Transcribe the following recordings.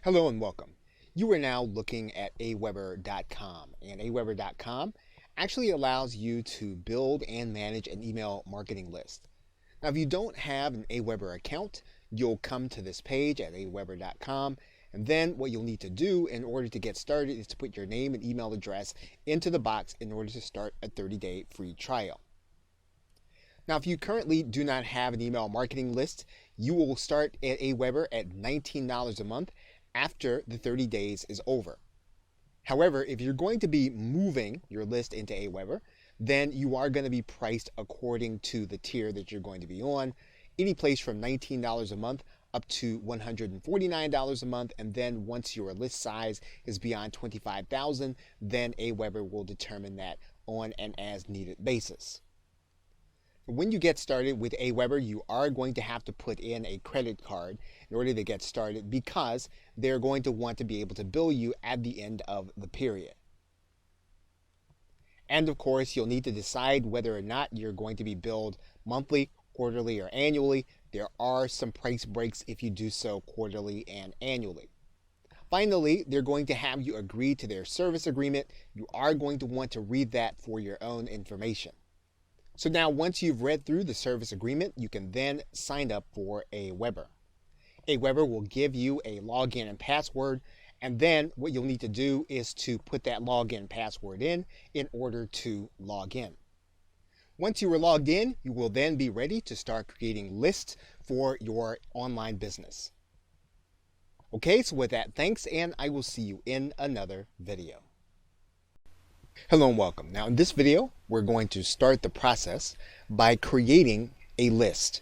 Hello and welcome. You are now looking at Aweber.com, and Aweber.com actually allows you to build and manage an email marketing list. Now, if you don't have an Aweber account, you'll come to this page at Aweber.com, and then what you'll need to do in order to get started is to put your name and email address into the box in order to start a 30-day free trial. Now, if you currently do not have an email marketing list, you will start at Aweber at $19 a month after the 30 days is over. However, if you're going to be moving your list into Aweber, then you are going to be priced according to the tier that you're going to be on, any place from $19 a month up to $149 a month, and then once your list size is beyond 25,000, then Aweber will determine that on an as needed basis. When you get started with Aweber, you are going to have to put in a credit card in order to get started because they're going to want to be able to bill you at the end of the period. And of course, you'll need to decide whether or not you're going to be billed monthly, quarterly, or annually. There are some price breaks if you do so quarterly and annually. Finally, they're going to have you agree to their service agreement. You are going to want to read that for your own information. So now once you've read through the service agreement, you can then sign up for Aweber. Aweber will give you a login and password, and then what you'll need to do is to put that login password in order to log in. Once you are logged in, you will then be ready to start creating lists for your online business. Okay, so with that, thanks, and I will see you in another video. Hello and welcome. Now in this video, we're going to start the process by creating a list.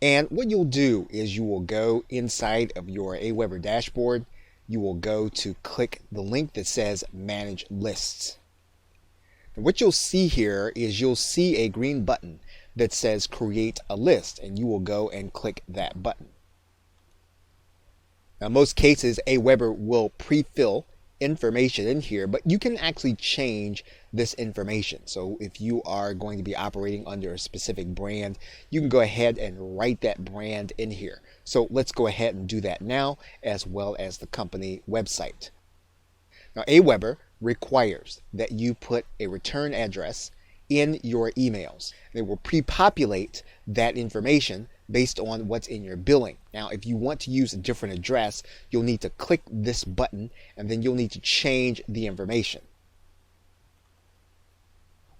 And what you'll do is you will go inside of your Aweber dashboard. You will go to click the link that says Manage Lists. And what you'll see here is you'll see a green button that says Create a List, and you will go and click that button. Now in most cases, Aweber will pre-fill information in here, but you can actually change this information. So if you are going to be operating under a specific brand, you can go ahead and write that brand in here. So let's go ahead and do that now, as well as the company website. Now Aweber requires that you put a return address in your emails. They will pre-populate that information based on what's in your billing. Now, if you want to use a different address, you'll need to click this button and then you'll need to change the information.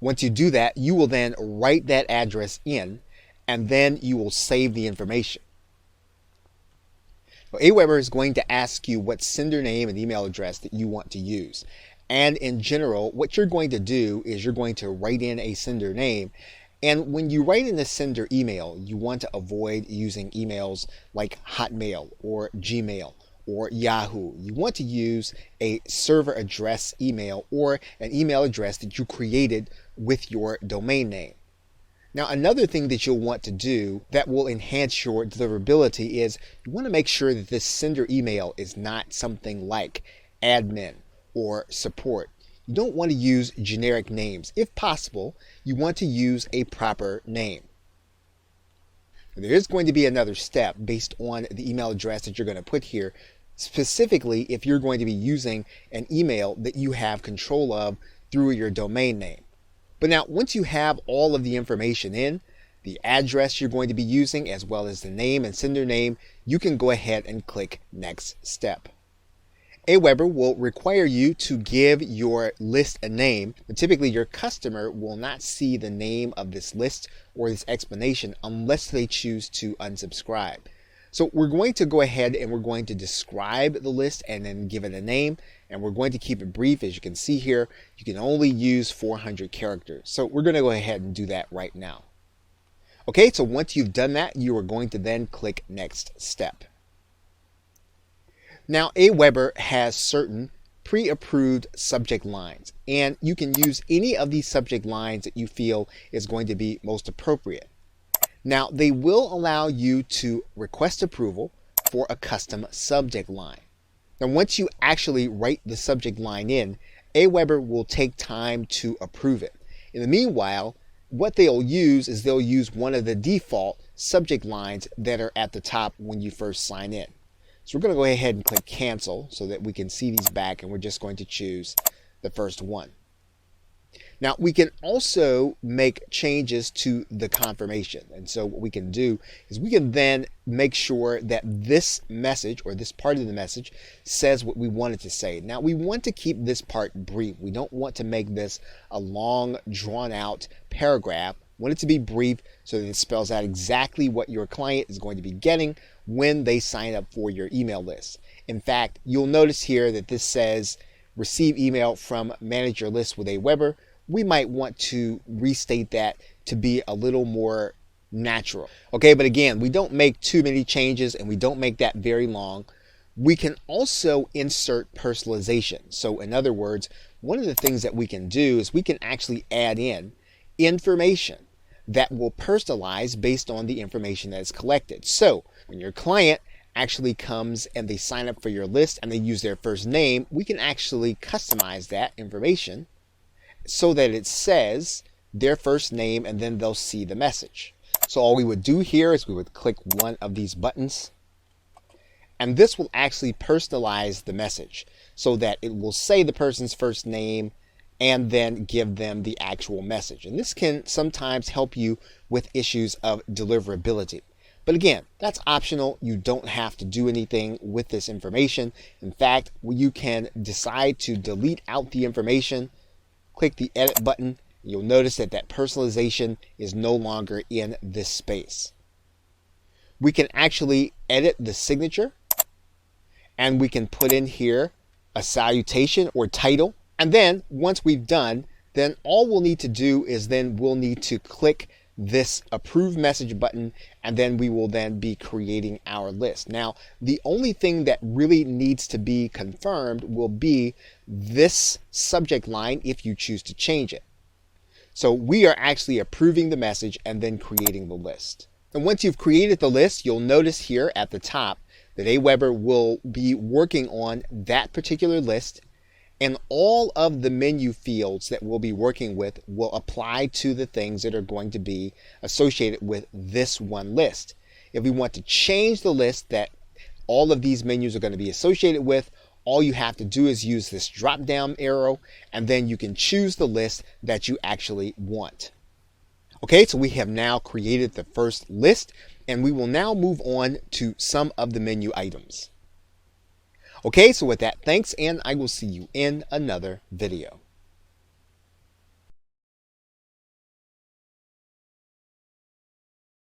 Once you do that, you will then write that address in and then you will save the information. Well, Aweber is going to ask you what sender name and email address that you want to use. And in general, what you're going to do is you're going to write in a sender name. And when you write in a sender email, you want to avoid using emails like Hotmail or Gmail or Yahoo. You want to use a server address email or an email address that you created with your domain name. Now, another thing that you'll want to do that will enhance your deliverability is you want to make sure that this sender email is not something like admin or support. You don't want to use generic names. If possible, you want to use a proper name. There is going to be another step based on the email address that you're going to put here, specifically if you're going to be using an email that you have control of through your domain name. But now, once you have all of the information in, the address you're going to be using, as well as the name and sender name, you can go ahead and click Next Step. Aweber will require you to give your list a name, but typically your customer will not see the name of this list or this explanation unless they choose to unsubscribe. So we're going to go ahead and we're going to describe the list and then give it a name, and we're going to keep it brief. As you can see here, you can only use 400 characters. So we're going to go ahead and do that right now. Okay, so once you've done that, you are going to then click Next Step. Now, Aweber has certain pre-approved subject lines, and you can use any of these subject lines that you feel is going to be most appropriate. Now, they will allow you to request approval for a custom subject line. Now, once you actually write the subject line in, Aweber will take time to approve it. In the meanwhile, what they'll use is they'll use one of the default subject lines that are at the top when you first sign in. So we're going to go ahead and click cancel so that we can see these back, and we're just going to choose the first one. Now we can also make changes to the confirmation. And so what we can do is we can then make sure that this message, or this part of the message, says what we want it to say. Now we want to keep this part brief. We don't want to make this a long, drawn out paragraph. We want it to be brief so that it spells out exactly what your client is going to be getting when they sign up for your email list. In fact, you'll notice here that this says receive email from manage your list with Aweber. We might want to restate that to be a little more natural. Okay, but again, we don't make too many changes and we don't make that very long. We can also insert personalization. So in other words, one of the things that we can do is we can actually add in information that will personalize based on the information that is collected. So when your client actually comes and they sign up for your list and they use their first name, we can actually customize that information so that it says their first name, and then they'll see the message. So all we would do here is we would click one of these buttons, and this will actually personalize the message so that it will say the person's first name and then give them the actual message. And this can sometimes help you with issues of deliverability. But again, that's optional. You don't have to do anything with this information. In fact, you can decide to delete out the information. Click the edit button. You'll notice that that personalization is no longer in this space. We can actually edit the signature, and we can put in here a salutation or title. And then once we've done, then all we'll need to do is then we'll need to click this approve message button, and then we will then be creating our list. Now, the only thing that really needs to be confirmed will be this subject line if you choose to change it. So we are actually approving the message and then creating the list. And once you've created the list, you'll notice here at the top that Aweber will be working on that particular list, and all of the menu fields that we'll be working with will apply to the things that are going to be associated with this one list. If we want to change the list that all of these menus are going to be associated with, all you have to do is use this drop down arrow, and then you can choose the list that you actually want. Okay, so we have now created the first list, and we will now move on to some of the menu items. Okay, so with that, thanks, and I will see you in another video.